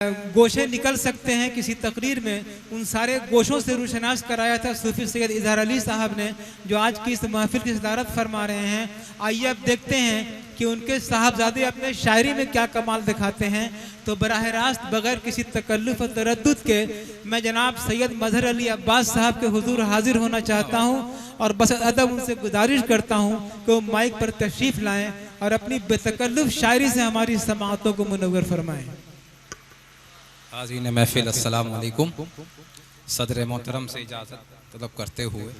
गोशे निकल सकते हैं किसी तकरीर में, उन सारे गोशों से रूशनास कराया था सूफी सैयद इजहार अली साहब ने, जो आज की इस महफिल की सदारत फरमा रहे हैं। आइए अब देखते हैं कि उनके साहबजादे अपने शायरी में क्या कमाल दिखाते हैं। तो बराह रास्त बगैर किसी तकल्लुफ़ और तरद्दुद के मैं जनाब सैयद मजहर अली अब्बास साहब के हुजूर हाजिर होना चाहता हूँ और बस अदब उनसे गुजारिश करता हूँ कि वो माइक पर तशरीफ़ लाएँ और अपनी बेतकल्लुफ़ शायरी से हमारी समाअतों को मुनव्वर फरमाएँ। हाज़रीन महफिल अस्सलाम वालेकुम। सदर मोहतरम से इजाज़त तलब करते हुए,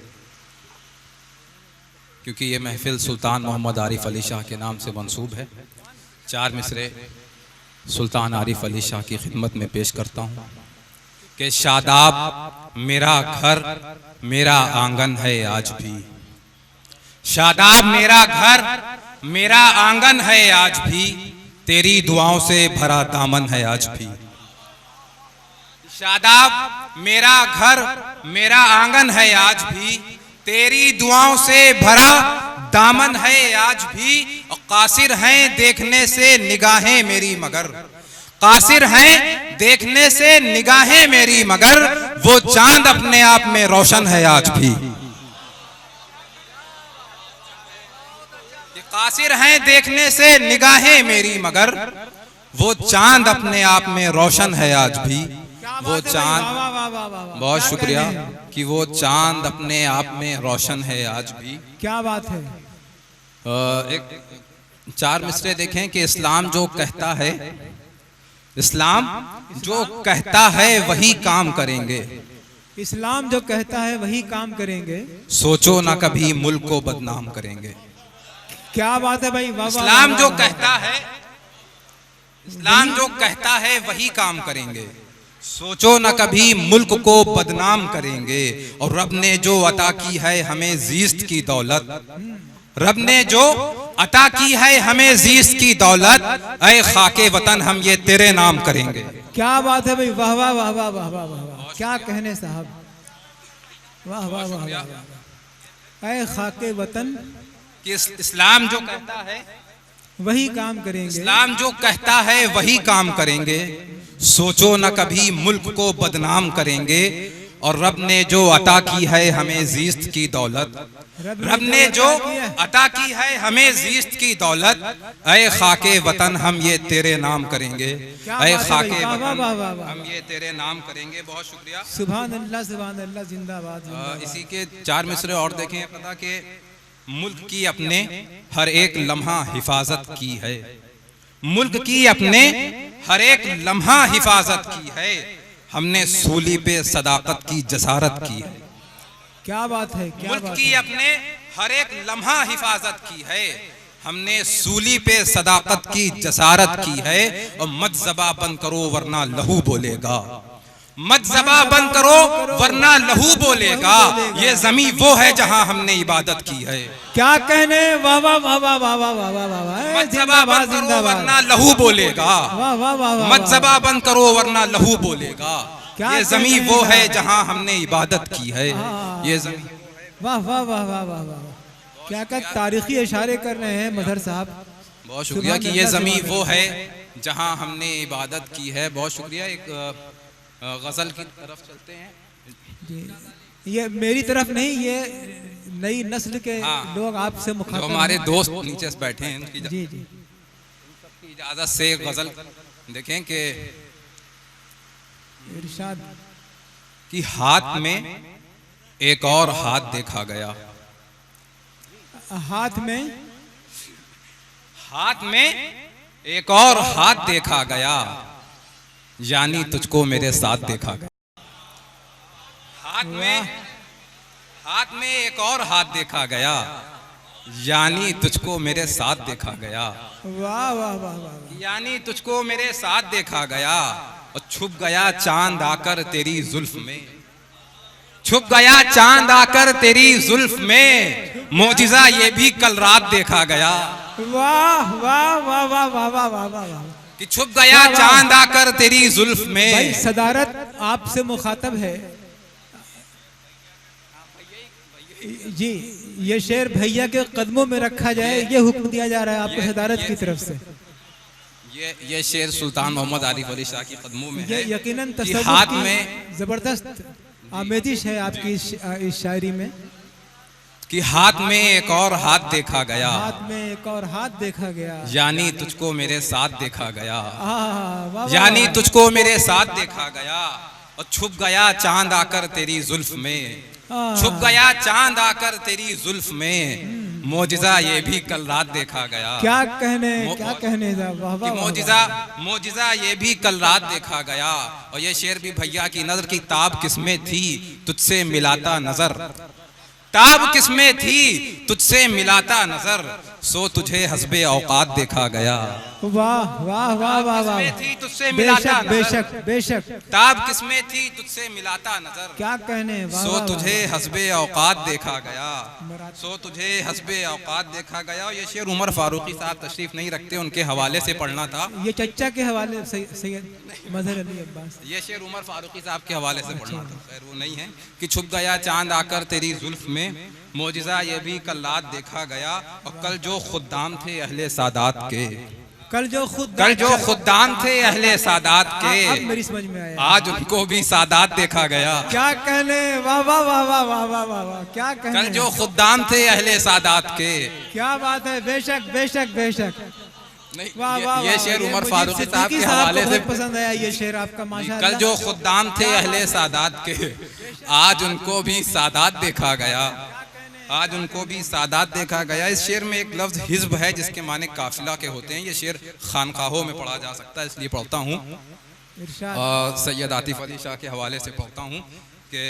क्योंकि ये महफिल सुल्तान मोहम्मद आरिफ अली शाह के नाम से मंसूब है, 4 मिसरे सुल्तान आरिफ अली शाह की खिदमत में पेश करता हूँ कि शादाब मेरा घर मेरा आंगन है आज भी, शादाब मेरा घर मेरा आंगन है आज भी, तेरी दुआओं से भरा दामन है आज भी। शादाब मेरा घर मेरा आंगन है आज भी, तेरी दुआओं से भरा दामन है आज भी। और कासिर हैं देखने से निगाहें मेरी मगर, कासिर हैं देखने से निगाहें मेरी मगर, वो चांद अपने आप में रोशन है आज भी। कासिर हैं देखने से निगाहें मेरी मगर, वो चांद अपने आप में रोशन है आज भी। वो चांद, बहुत शुक्रिया कि वो चांद अपने आप में रोशन है आज भी। क्या बात है। एक 4 मिसरे देखें कि इस्लाम जो कहता है, इस्लाम जो कहता है वही काम करेंगे, इस्लाम जो कहता है वही काम करेंगे, सोचो ना कभी मुल्क को बदनाम करेंगे। क्या बात है भाई। इस्लाम जो कहता है, इस्लाम जो कहता है वही काम करेंगे, सोचो न कभी मुल्क को बदनाम करेंगे। और रब ने जो अता की है हमें जीस्त की दौलत, रब ने जो अता की है हमें जीस्त की दौलत, ऐ खाके वतन हम ये तेरे नाम करेंगे। क्या बात है भाई। वाह वाह वाह वाह वाह वाह वाह, क्या कहने साहब। वाह वाह वाह वाह। ऐ खाके वतन कि इस्लाम जो कहता है वही काम करेंगे, इस्लाम जो कहता है वही काम करेंगे, सोचो न कभी मुल्क को बदनाम करेंगे। और रब ने जो अता की है हमें जीस्त की दौलत, रब ने जो अता की है हमें जीस्त की दौलत, ऐ खाके वतन हम ये तेरे नाम करेंगे, ऐ खाके वतन हम ये तेरे नाम करेंगे। बहुत शुक्रिया। सुभान अल्लाह सुभान अल्लाह, जिंदाबाद। इसी के 4 मिसरे और देखें। पता कि मुल्क की अपने हर एक लम्हा हिफाजत की है, मुल्क की अपने हर एक लम्हा हिफाजत की है, हमने सूली पे सदाकत की जसारत की है। क्या बात है। क्या मुल्क बात की है। अपने हर एक लम्हा हिफाजत की है, हमने सूली पे सदाकत की जसारत की है। और मत ज़बा बंद करो वरना लहू बोलेगा, मत ज़बा बंद करो वरना लहू बोलेगा। ये जमी वो है जहां हमने इबादत की है। क्या कहने। वाह वाह वाह वाह वाह वाह वाह वाह वाह। मत ज़बा बंद करो वरना लहू बोलेगा, वाह वाह वाह। मत ज़बा बंद करो वरना लहू बोलेगा। ये जमी वो है जहां हमने इबादत की है। ये जमी। वाह वाह वाह वाह वाह वाह। क्या क्या तारीखी इशारे कर रहे हैं मजहर साहब। बहुत शुक्रिया कि ये जमी वो है जहां हमने इबादत की है। बहुत शुक्रिया। एक गजल की तरफ चलते हैं जी। ये मेरी तरफ नहीं, ये नई नस्ल के लोग आपसे मुखातिब, हमारे दोस्त नीचे से बैठे हैं, उनकी जी जी इजाजत से गजल देखें कि इरशाद कि हाथ में एक और हाथ देखा गया, हाथ में, हाथ में एक और हाथ देखा गया, यानी तुझको मेरे साथ देखा गया। हाथ में एक और हाथ देखा गया, यानी तुझको मेरे साथ देखा गया। वाह वाह वाह वाह। यानी तुझको मेरे साथ देखा गया। और छुप गया चांद आकर तेरी जुल्फ में, छुप गया चांद आकर तेरी जुल्फ में, मोजिजा ये भी कल रात देखा गया। वाह वाह वाह वाह वाह वाह वाह वाह। कि छुप गया चांद आकर तेरी जुल्फ में। भाई सदारत आपसे मुखातब है जी। ये शेर भैया के कदमों में रखा जाए, ये हुक्म दिया जा रहा है आपको सदारत की तरफ से। ये शेर सुल्तान मोहम्मद आरिफ अली शाह की कदमों में ये है यकीनन कि तसव्वुफ हाथ की में जबरदस्त आमेजिश है आपकी इस शायरी में कि हाथ में एक और हाथ देखा गया, हाथ में एक और हाथ देखा गया, यानी तुझको मेरे साथ देखा गया, वाह, वाह, यानी तुझको मेरे साथ देखा गया, और छुप गया चांद आकर तेरी जुल्फ में, छुप गया चांद आकर तेरी जुल्फ में, मोजिजा ये भी कल रात देखा गया। क्या कहने मोजिजा ये भी कल रात देखा गया। और ये शेर भी भैया की नजर की ताब किसमें थी तुझसे मिलाता नजर, ताब किसमें थी तुझसे मिलाता नजर, सो तुझे हस्बे औकात देखा गया। वाह वाह वाह वाह वाह, थी तुझसे मिलाता नजर, बेशक बेशक, ताब किसमें थी तुझसे मिलाता नजर, क्या कहने, सो तुझे हस्बे औकात देखा गया, सो तुझे हस्बे औकात देखा गया। ये शेर उमर फारूकी साहब तशरीफ नहीं रखते, उनके हवाले से पढ़ना था। ये चच्चा के हवाले सैयद मजहर अली अब्बास, ये शेर उमर फारूकी साहब के हवाले से पढ़ना था, खैर वो नहीं है। कि छुप गया चांद आकर तेरी जुल्फ में, मोजिजा ये भी कल रात देखा गया। और कल जो खुद्दाम थे अहले सादात के, कल जो खुद्दाम थे अहले सादात के, अब मेरी समझ में आया, आज उनको भी सादात देखा गया। क्या कहने, वाह वाह वाह वाह वाह वाह वाह वाह, क्या कहने। कल जो खुद्दाम थे अहले सादात के, क्या बात है, बेशक बेशक बेशक। वाह वाह, ये शेर उमर फारूकी साहब के हवाले से पसंद आया ये शेर आपका, माशाअल्लाह। कल जो खुद्दाम थे अहले सादात के, आज उनको भी सादात देखा गया, आज उनको भी सादात देखा गया। इस शेर में एक लफ्ज हिज्ब है जिसके माने काफिला के होते हैं। ये शेर खानकाहों में पढ़ा जा सकता है, इसलिए पढ़ता हूँ। सैयद आतिफ अली शाह के हवाले से पढ़ता हूँ कि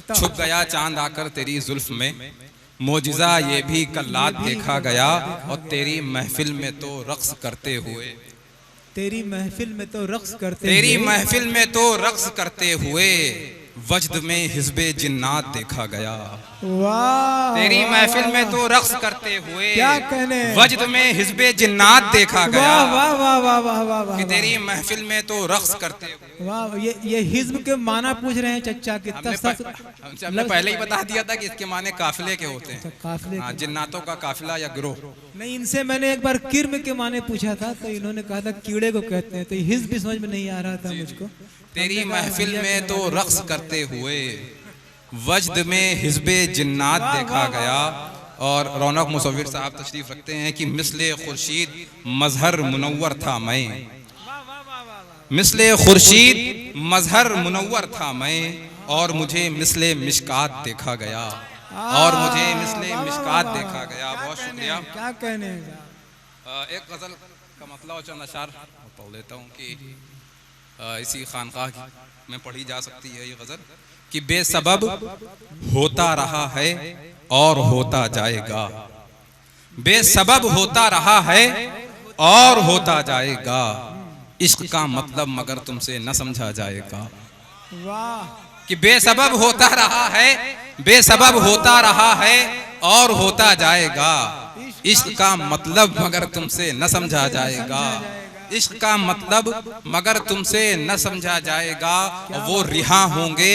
छुप गया चांद आकर तेरी जुल्फ में, मोजिजा ये भी कल रात देखा गया, और तेरी महफिल में तो रक्स करते हुए, तेरी महफिल में तो रक्स करते, तेरी महफिल में तो रक्स करते हुए, वजद में हिज़्बे जिन्नात देखा गया। वाह, तेरी महफिल में तो रक्स करते हुए, क्या कहने, वजद में हिज़्बे जिन्नात देखा गया। वाह वाह वाह वाह वाह वाह, कि तेरी महफिल में तो रक्स करते हुए। वाह, ये हिज़्ब के माना पूछ रहे हैं चच्चा के, हमने पहले ही बता दिया था कि इसके माने काफिले के होते हैं, काफिले, जिन्नातों का काफिला या गिरोह। नहीं, इनसे मैंने एक बार किर्म के माने पूछा था, तो इन्होंने कहा था कीड़े को कहते हैं, तो हिज़्ब भी समझ में नहीं आ रहा था मुझको। तेरी महफिल में तो रक्स करते हुए, वजद में हिज़्बे जिन्नात देखा गया। और रौनक मुसव्विर साहब तशरीफ रखते हैं कि मिसले खुर्शीद मजहर मुनव्वर था मैं, मिसले खुर्शीद मजहर मुनव्वर था मैं, और मुझे मिसले मिशकात देखा गया, और मुझे मिसले मिशकात देखा गया। बहुत शुक्रिया। क्या कहने, एक गजल का मतलब और चंद अशार पढ़ लेता हूँ कि इसी खानकाह में पढ़ी जा सकती है ये गजल कि बेसबब होता रहा है और होता जाएगा, बेसबब होता रहा है और होता जाएगा, इश्क का मतलब मगर तुमसे न समझा जाएगा। वाह, कि बेसबब होता रहा है, बेसबब होता रहा है और होता जाएगा, इश्क का मतलब मगर तुमसे न समझा जाएगा, इश्क का मतलब मगर तुमसे न समझा जाएगा। वो रिहा होंगे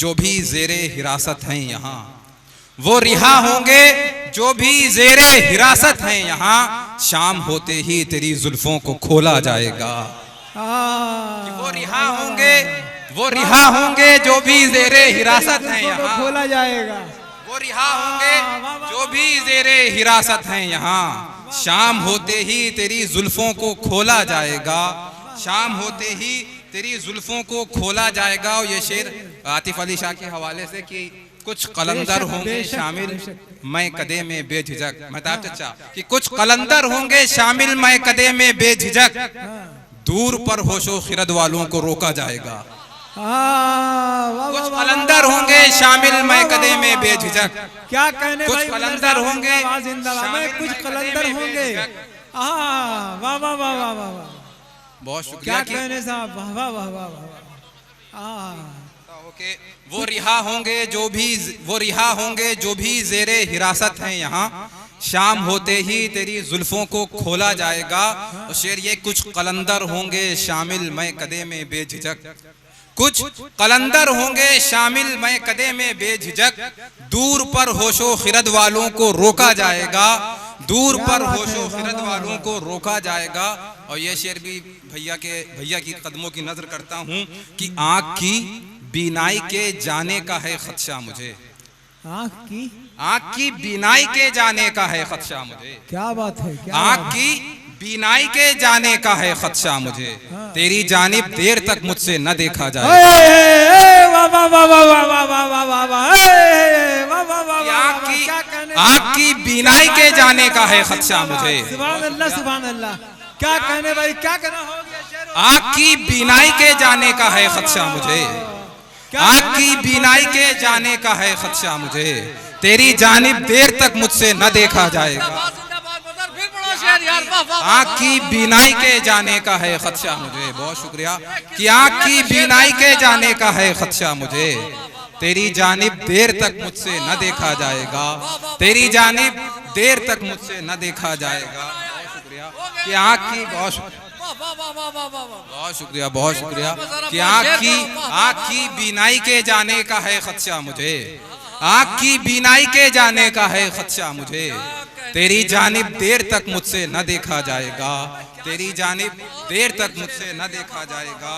जो भी जेरे हिरासत हैं यहाँ, वो रिहा होंगे जो भी जेरे हिरासत हैं यहाँ, शाम होते ही तेरी जुल्फों को खोला जाएगा। वो रिहा होंगे, वो रिहा होंगे जो भी जेरे हिरासत हैं यहाँ, खोला जाएगा। वो रिहा होंगे जो भी जेरे हिरासत हैं यहाँ, शाम होते ही तेरी जुल्फों को खोला जाएगा, शाम होते ही तेरी जुल्फों को खोला जाएगा। और ये शेर आतिफ अली शाह के हवाले से कि कुछ कलंदर होंगे शामिल मैं कदे में बेझिझक, महताब चचा कि कुछ कलंदर होंगे शामिल मैं कदे में बेझिझक, दूर पर होशो खिरद वालों को रोका जाएगा। कुछ कलंदर होंगे शामिल मैं कदे में बेझिझक, क्या कहने, कुछ कलंदर होंगे, कुछ कलंदर होंगे। वाह वाह वाह वाह वाह वाह, बहुत शुक्रिया। क्या कहने साहब, वाह वाह वाह वाह वाह। वो रिहा होंगे जो भी, वो रिहा होंगे जो भी जेरे हिरासत हैं यहाँ, शाम होते ही तेरी जुल्फों को खोला जाएगा। और शेर ये कुछ कलंदर होंगे शामिल मैं कदे में बेझिझक, कुछ कलंदर होंगे शामिल मैं कदे में बेझिझक, दूर पर होशो खिरद वालों को रोका जाएगा, दूर पर होशो खिरद वालों को रोका जाएगा। और ये शेर भी भैया की कदमों की नजर करता हूँ कि आँख की बीनाई के जाने का है खदशा मुझे, आँख की बीनाई के जाने का है खदशा मुझे। क्या बात है, आँख की बीनाई के जाने का है खदशा मुझे, तेरी जानिब देर तक मुझसे न देखा जाए। आँख की बीनाई के जाने का है खदशा मुझे। सुभान अल्लाह, सुभान अल्लाह। क्या कहने भाई, क्या कहना हो गया। आँख की बीनाई के जाने का है खदशा मुझे, आँख की बीनाई के जाने का है खदशा मुझे, तेरी जानिब देर तक मुझसे न देखा जाएगा। आँख की बीनाई के जाने का है खदशा मुझे, बहुत शुक्रिया। कि आँख की बीनाई के जाने का है खदशा मुझे, तेरी जानिब देर तक मुझसे न देखा जाएगा, तेरी जानिब देर तक मुझसे न देखा जाएगा। बहुत शुक्रिया। कि आँख की बहुत शुक्रिया, बहुत शुक्रिया। कि आँख की बीनाई के जाने का है खदशा मुझे, आँख की बीनाई के जाने का है खदशा मुझे, तेरी जानिब देर तक मुझसे न देखा जाएगा, तेरी जानिब देर तक मुझसे न देखा जाएगा।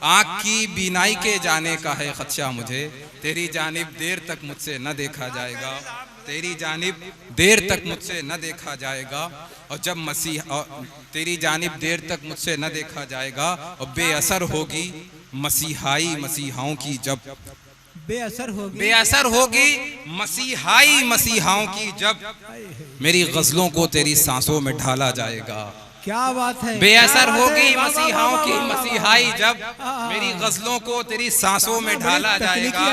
आँख की बीनाई के जाने का है खदशा मुझे, तेरी जानिब देर तक मुझसे न देखा जाएगा, तेरी जानिब देर तक मुझसे न देखा जाएगा। और जब तेरी जानिब देर तक मुझसे न देखा जाएगा और बेअसर होगी मसीहाई मसीहाओं की, जब बेअसर होगी मसीहाई मसीहाओं की, जब मेरी गजलों को तेरी सांसों में ढाला जाएगा। क्या बात है। बेअसर होगी मसीहाओं की मसीहाई, जब मेरी गजलों को तेरी सांसों में ढाला जाएगा।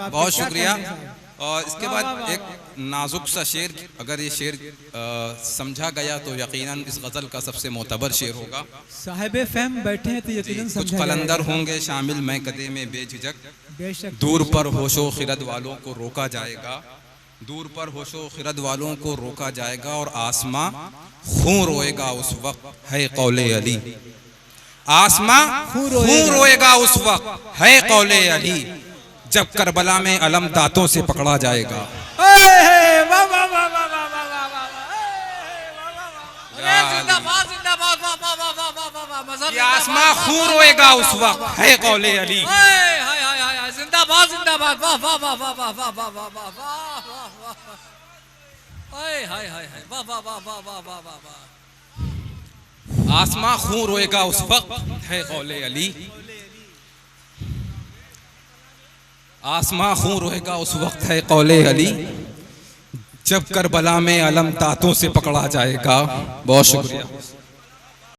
बहुत शुक्रिया। और इसके बाद एक नाजुक सा शेर, अगर ये शेर समझा गया तो यकीनन इस गजल का सबसे मोतबर शेर होगा। साहिब फहम बैठे हैं तो यकीनन समझा कुछ कलंदर होंगे शामिल मैं कदे में बेझिझक, दूर पर होशो खिरद वालों को रोका जाएगा, दूर पर होशो खिरद वालों को रोका जाएगा। और आसमां खून रोएगा उस वक्त है कौले अली, आसमां खून रोएगा उस वक्त है कौले अली, जब करबला में अलम दांतों से पकड़ा जाएगा। आसमां खून रोएगा उस वक्त है कौले अली। जिंदाबाद जिंदाबाद, वाह वाह वाह वाह वाह वाह वाह वाह वाह वाह, हाय हाय हाय हाय, वाह वाह वाह वाह वाह वाह वाह वाह। आसमां खून रोएगा उस वक्त है कौले अली, आसमां खून रोएगा उस वक्त है कौले अली, जब करबला में अलम दांतों से पकड़ा जाएगा। बहुत शुक्रिया।